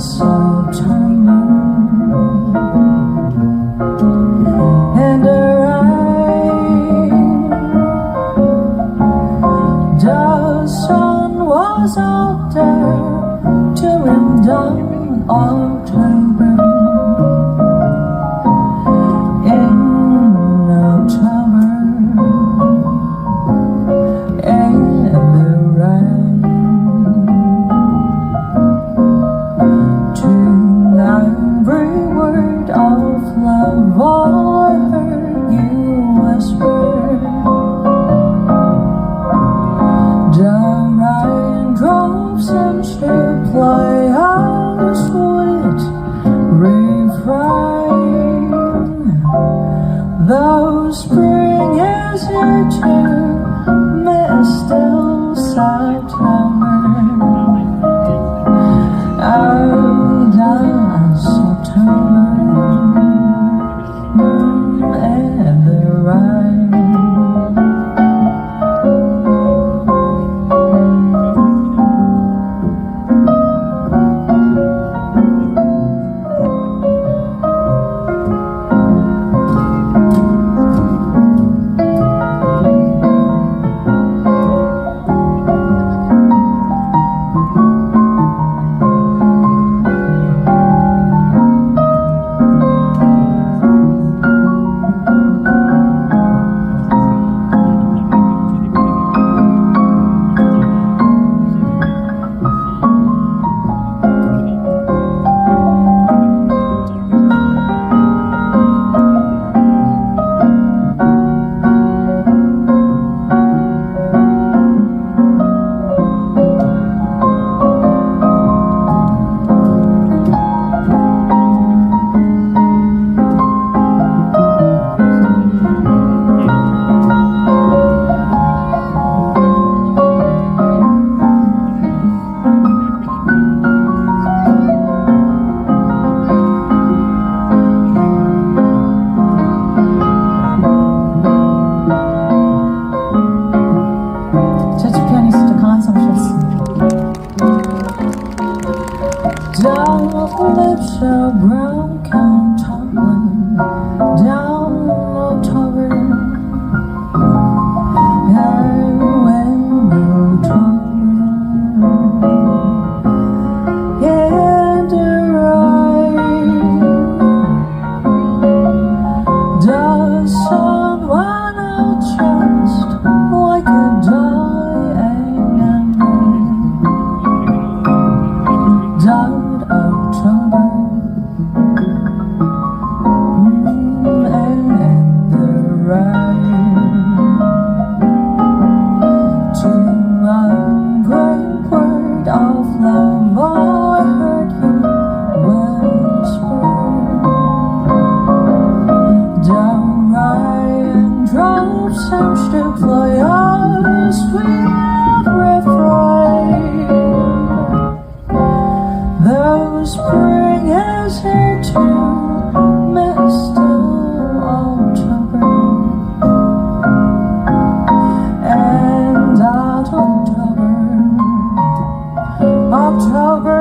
September, and the rain, the sun was out there to rain down October. In October, and the rain, to every word of love I heard you whisper. The raindrops seem to play a sweet refrain, though spring is here to me still September. Oh, last September, and the rain. Dark lips are brown, come tumbling down October. Oh, in October, in the rain, the sun went out just like a dying ember. October, and the rain, to a great word of love I heard you whisper. The raindrops seems to play a sweet refrain, though spring is here to Mr. October. And that October